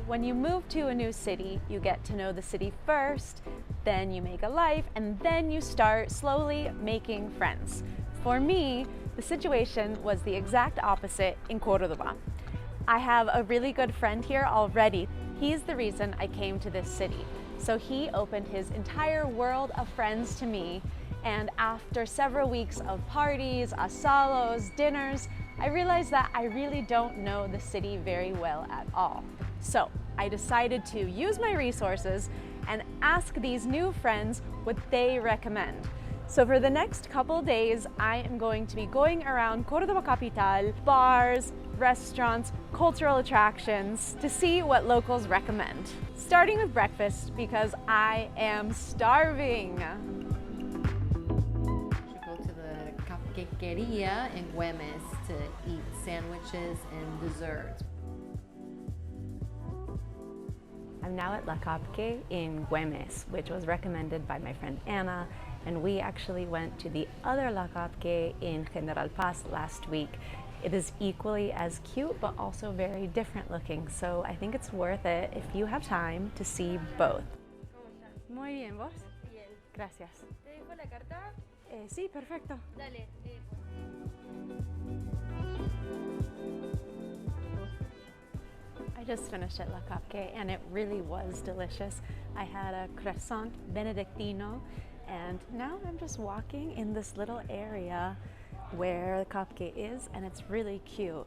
When you move to a new city, you get to know the city first, then you make a life, and then you start slowly making friends. For me, the situation was the exact opposite in Cordoba. I have a really good friend here already. He's the reason I came to this city. So he opened his entire world of friends to me, and after several weeks of parties, asados, dinners, I realized that I really don't know the city very well at all. So I decided to use my resources and ask these new friends what they recommend. So for the next couple days, I am going to be going around Cordoba Capital, bars, restaurants, cultural attractions to see what locals recommend. Starting with breakfast because I am starving. Capke in Güemes to eat sandwiches and desserts. I'm now at La Capke in Güemes, which was recommended by my friend Anna, and we actually went to the other La Capke in General Paz last week. It is equally as cute, but also very different looking, so I think it's worth it if you have time to see both. Muy bien, ¿vos? Bien. Gracias. ¿Te dejo la carta? Sí, perfecto. Dale. I just finished at La Capke and it really was delicious. I had a croissant benedictino and now I'm just walking in this little area where the Capke is and it's really cute.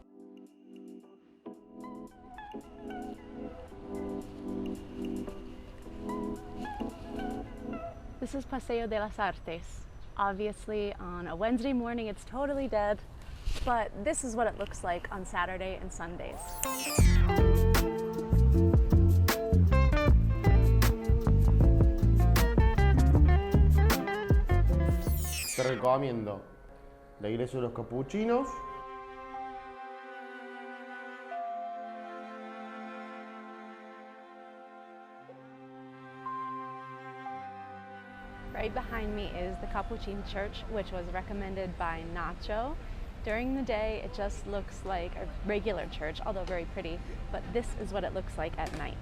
This is Paseo de las Artes. Obviously on a Wednesday morning it's totally dead, but this is what it looks like on Saturday and Sundays. Te recomiendo la Iglesia de los Capuchinos. Right behind me is the Capuchin Church, which was recommended by Nacho. During the day, it just looks like a regular church, although very pretty, but this is what it looks like at night.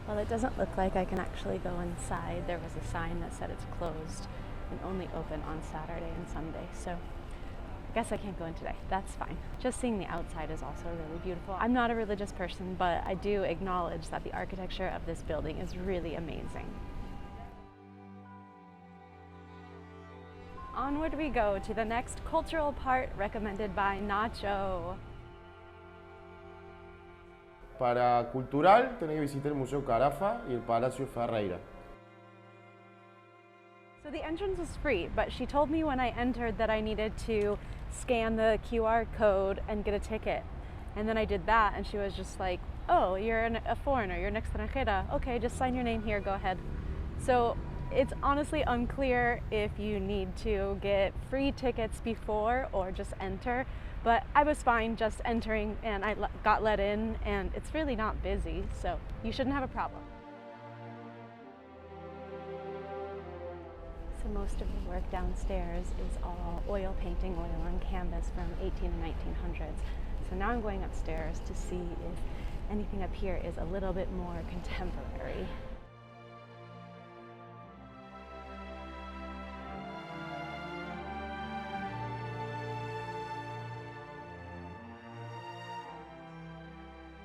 Well, it doesn't look like I can actually go inside. There was a sign that said it's closed and only open on Saturday and Sunday, so I guess I can't go in today. That's fine. Just seeing the outside is also really beautiful. I'm not a religious person, but I do acknowledge that the architecture of this building is really amazing. Onward we go to the next cultural part recommended by Nacho. Para cultural tenés que visitar el Museo Caraffa y el Palacio Ferreyra. So the entrance was free, but she told me when I entered that I needed to scan the QR code and get a ticket. And then I did that and she was just like, oh, you're a foreigner, you're an extranjera. Okay, just sign your name here, go ahead. So it's honestly unclear if you need to get free tickets before or just enter, but I was fine just entering and I got let in and it's really not busy, so you shouldn't have a problem. So most of the work downstairs is all oil painting, oil on canvas from 18 and 1900s. So now I'm going upstairs to see if anything up here is a little bit more contemporary.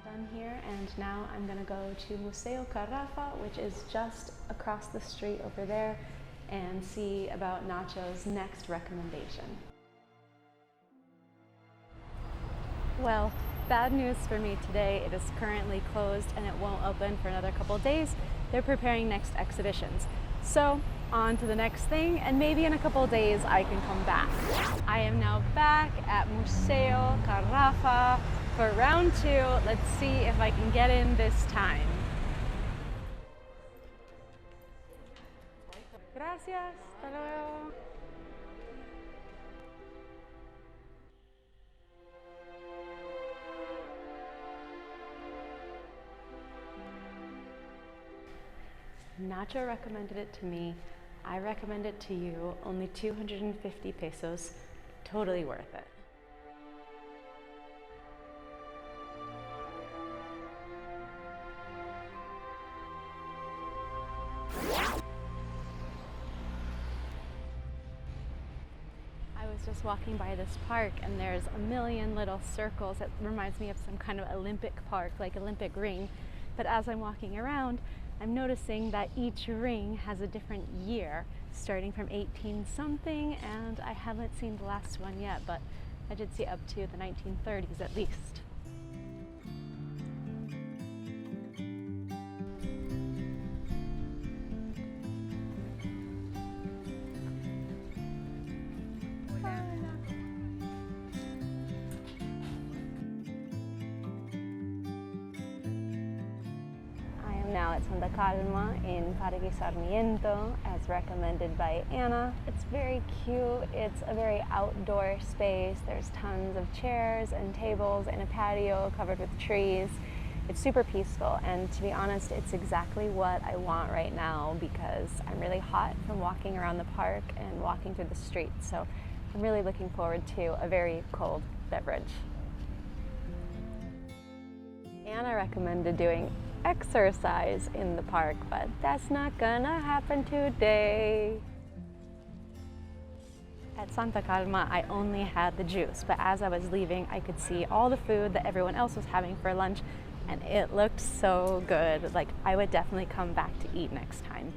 Done here, and now I'm going to go to Museo Caraffa, which is just across the street over there, and see about Nacho's next recommendation. Well, bad news for me today. It is currently closed and it won't open for another couple days. They're preparing next exhibitions. So on to the next thing, and maybe in a couple days I can come back. I am now back at Museo Caraffa for round 2. Let's see if I can get in this time. Gracias, hasta luego. Nacho recommended it to me. I recommend it to you. Only 250 pesos, totally worth it. I was just walking by this park and there's a million little circles. It reminds me of some kind of Olympic park, like Olympic ring. But as I'm walking around, I'm noticing that each ring has a different year, starting from 18 something, and I haven't seen the last one yet, but I did see up to the 1930s at least. Now at Santa Calma in Parque Sarmiento, as recommended by Anna. It's very cute. It's a very outdoor space. There's tons of chairs and tables and a patio covered with trees. It's super peaceful, and to be honest, it's exactly what I want right now because I'm really hot from walking around the park and walking through the streets. So I'm really looking forward to a very cold beverage. Anna recommended doing exercise in the park, but that's not gonna happen today. At Santa Calma, I only had the juice, but as I was leaving, I could see all the food that everyone else was having for lunch, and it looked so good. Like, I would definitely come back to eat next time.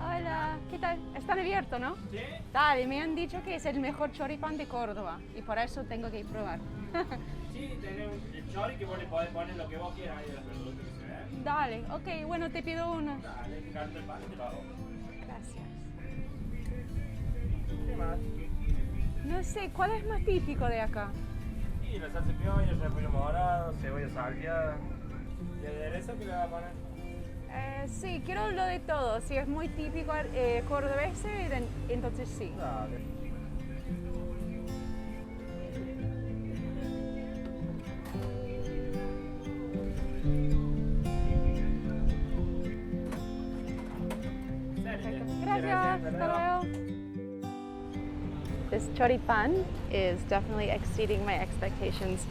Hola, ¿qué tal? Están abiertos, ¿no? Sí. Dale, me han dicho que es el mejor choripán de Córdoba y por eso tengo que ir a probar. Sí, tenés el chori que vos le podés poner lo que vos quieras ahí de las verduras que se ven. Dale, ok, bueno, te pido uno. Dale, que cante el pan y te lo hago. Gracias. ¿Qué más? No sé, ¿cuál es más típico de acá? Y la salsa pioña, repollo morado, cebolla salviada. ¿Y el aderezo que le vas a poner? Sí, quiero lo de todo. Si es muy típico cordobés, entonces sí. Dale. Gracias. Hasta luego. This choripan is definitely exceeding my expectations.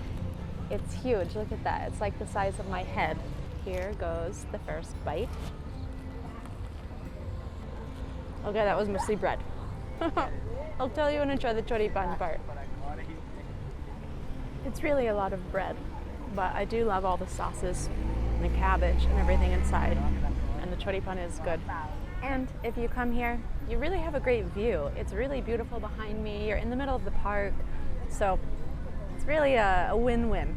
It's huge. Look at that. It's like the size of my head. Here goes the first bite. Okay, that was mostly bread. I'll tell you when I try the choripan part. It's really a lot of bread, but I do love all the sauces, and the cabbage, and everything inside. And the choripan is good. And if you come here, you really have a great view. It's really beautiful behind me. You're in the middle of the park, so it's really a win-win.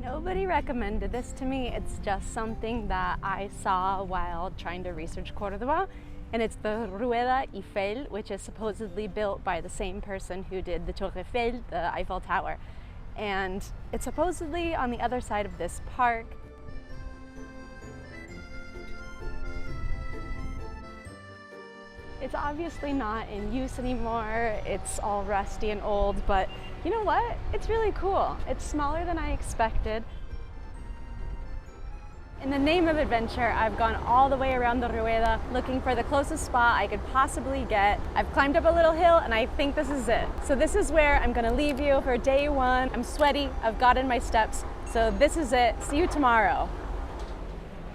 Nobody recommended this to me. It's just something that I saw while trying to research Cordoba, and it's the Rueda Eiffel, which is supposedly built by the same person who did the Tour Eiffel, the Eiffel Tower. And it's supposedly on the other side of this park. It's obviously not in use anymore. It's all rusty and old, but you know what? It's really cool. It's smaller than I expected. In the name of adventure, I've gone all the way around the Rueda looking for the closest spot I could possibly get. I've climbed up a little hill and I think this is it. So this is where I'm gonna leave you for day one. I'm sweaty, I've gotten my steps, so this is it. See you tomorrow.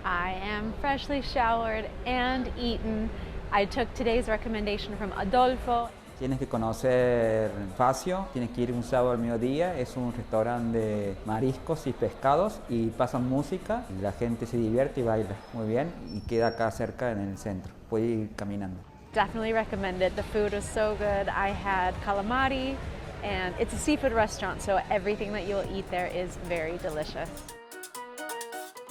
I am freshly showered and eaten. I took today's recommendation from Adolfo. Tienes que conocer Fazzio, tienes que ir un sábado al mediodía, es un restaurante de mariscos y pescados y pasan música, y la gente se divierte y baila muy bien y queda acá cerca en el centro, puede ir caminando. Definitely recommend it. The food was so good. I had calamari and it's a seafood restaurant, so everything that you'll eat there is very delicious.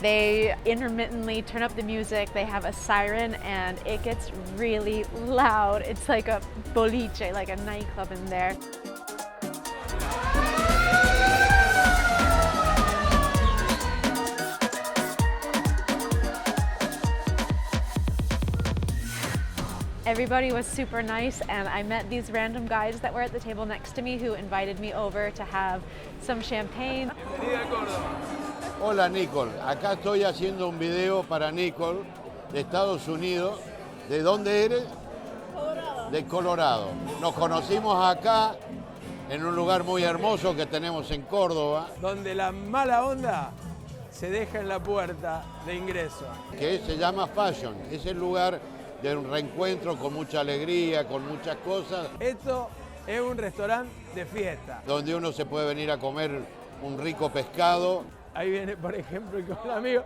They intermittently turn up the music, they have a siren, and it gets really loud. It's like a boliche, like a nightclub in there. Everybody was super nice, and I met these random guys that were at the table next to me who invited me over to have some champagne. Bienvenida a Córdoba. Hola Nicole, acá estoy haciendo un video para Nicole de Estados Unidos. ¿De dónde eres? Colorado. De Colorado. Nos conocimos acá en un lugar muy hermoso que tenemos en Córdoba. Donde la mala onda se deja en la puerta de ingreso. Que se llama Fashion. Es el lugar de un reencuentro con mucha alegría, con muchas cosas. Esto es un restaurante de fiesta. Donde uno se puede venir a comer un rico pescado. Ahí viene, por ejemplo, el amigo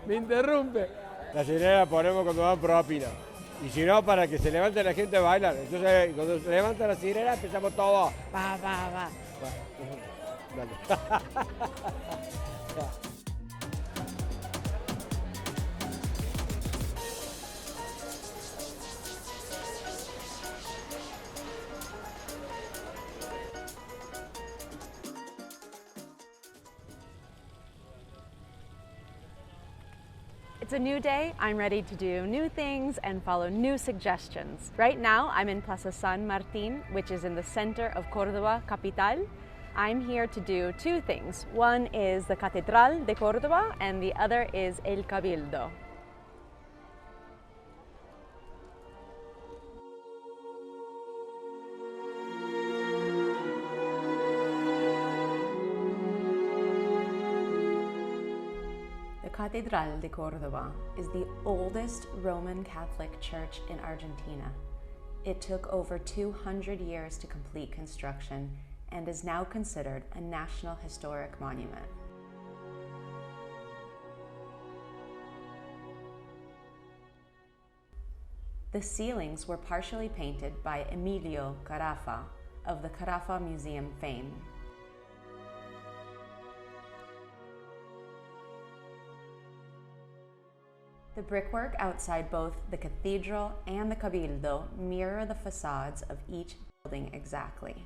me interrumpe. La sirena la ponemos cuando van propina. Y si no, para que se levante la gente a bailar. Entonces, cuando se levanta la sirena, empezamos todos. Va, va, va. Dale. It's a new day, I'm ready to do new things and follow new suggestions. Right now, I'm in Plaza San Martin, which is in the center of Cordoba Capital. I'm here to do two things. One is the Catedral de Cordoba, and the other is el Cabildo. The Catedral de Cordoba is the oldest Roman Catholic church in Argentina. It took over 200 years to complete construction and is now considered a National Historic Monument. The ceilings were partially painted by Emilio Caraffa of the Caraffa Museum fame. The brickwork outside both the cathedral and the Cabildo mirror the facades of each building exactly.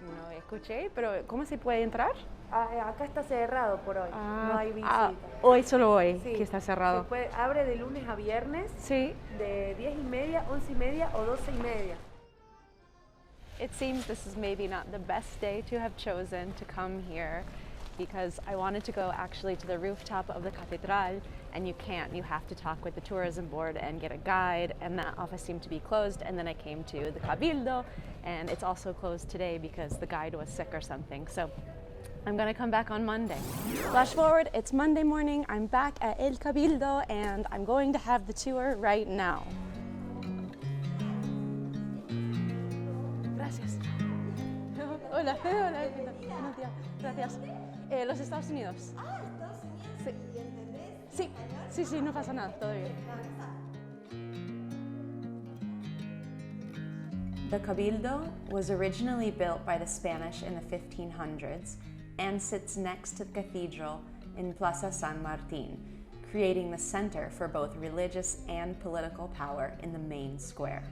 No escuché, pero ¿cómo se puede entrar? Acá está cerrado por hoy, no hay visita. Hoy solo hoy, Sí, que está cerrado. Abre de lunes a viernes, Sí. de 10:30, 11:30 o 12:30. It seems this is maybe not the best day to have chosen to come here because I wanted to go actually to the rooftop of the Catedral, and you can't. You have to talk with the tourism board and get a guide, and that office seemed to be closed. And then I came to the Cabildo, and it's also closed today because the guide was sick or something. So I'm gonna come back on Monday. Flash forward, it's Monday morning, I'm back at El Cabildo, and I'm going to have the tour right now. Gracias. Hola, hola, ¿qué tal? Buenos días, gracias. Los Estados Unidos. Ah, Estados Unidos. Sí. ¿Y entendés? Sí, sí, sí, no pasa nada, todo bien. The Cabildo was originally built by the Spanish in the 1500s and sits next to the cathedral in Plaza San Martin, creating the center for both religious and political power in the main square.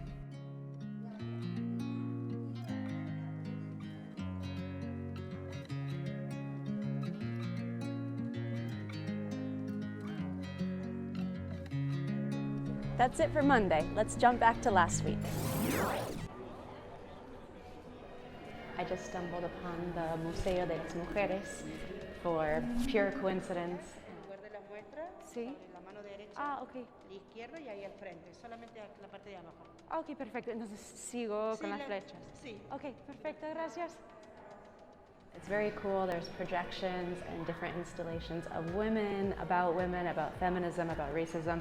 That's it for Monday. Let's jump back to last week. I just stumbled upon the Museo de las Mujeres for pure coincidence. Recuerde las muestras, Sí. la mano derecha, Ok. la izquierda y ahí al frente, solamente la parte de abajo. Ok, perfecto. Entonces sigo Sí, con las flechas. Sí. Ok, perfecto, gracias. It's very cool. There's projections and different installations of women, about feminism, about racism.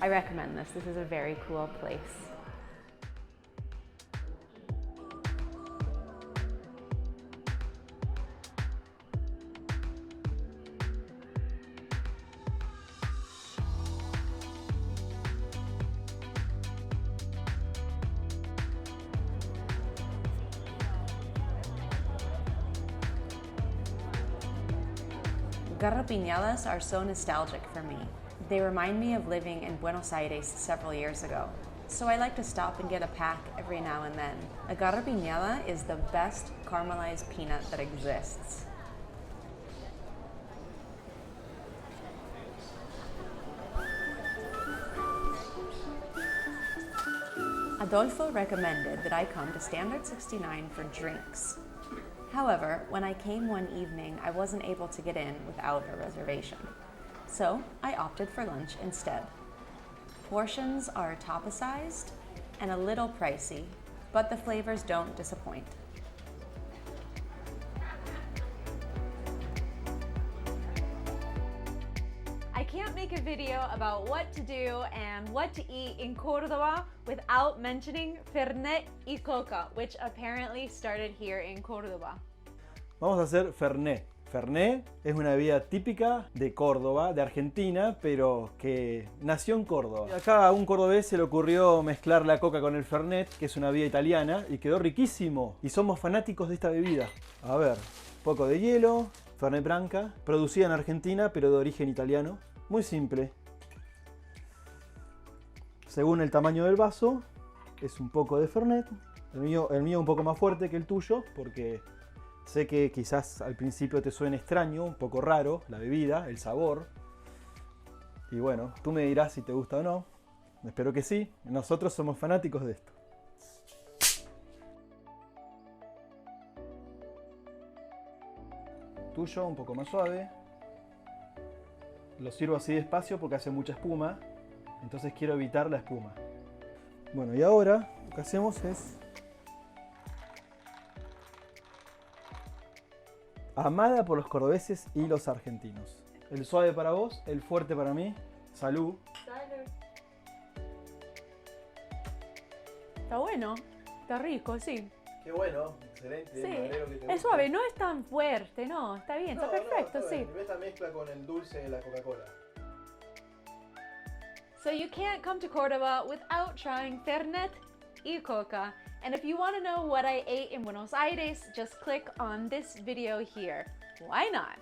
I recommend this. This is a very cool place. Garrapiñadas are so nostalgic for me. They remind me of living in Buenos Aires several years ago. So I like to stop and get a pack every now and then. A garrapiñada is the best caramelized peanut that exists. Adolfo recommended that I come to Standard 69 for drinks. However, when I came one evening, I wasn't able to get in without a reservation. So I opted for lunch instead. Portions are tapas-sized and a little pricey, but the flavors don't disappoint. I can't make a video about what to do and what to eat in Cordoba without mentioning Fernet y Coca, which apparently started here in Cordoba. Vamos a hacer Fernet. Fernet es una bebida típica de Córdoba, de Argentina, pero que nació en Córdoba. Acá a un cordobés se le ocurrió mezclar la Coca con el Fernet, que es una bebida italiana, y quedó riquísimo. Y somos fanáticos de esta bebida. A ver, poco de hielo, Fernet Branca, producida en Argentina, pero de origen italiano. Muy simple. Según el tamaño del vaso, es un poco de Fernet. El mío un poco más fuerte que el tuyo, porque sé que quizás al principio te suene extraño, un poco raro, la bebida, el sabor. Y bueno, tú me dirás si te gusta o no. Espero que sí. Nosotros somos fanáticos de esto. Tuyo un poco más suave. Lo sirvo así despacio porque hace mucha espuma. Entonces quiero evitar la espuma. Bueno, y ahora lo que hacemos es... amada por los cordobeses y los argentinos. El suave para vos, el fuerte para mí. Salud. Salud. Está bueno, está rico, sí. Qué bueno, excelente. Sí, es suave, no es tan fuerte, no, está bien, está perfecto, está sí. bien. Esta mezcla con el dulce de la Coca-Cola. So you can't come to Cordoba without trying Fernet y Coca. And if you want to know what I ate in Buenos Aires, just click on this video here. Why not?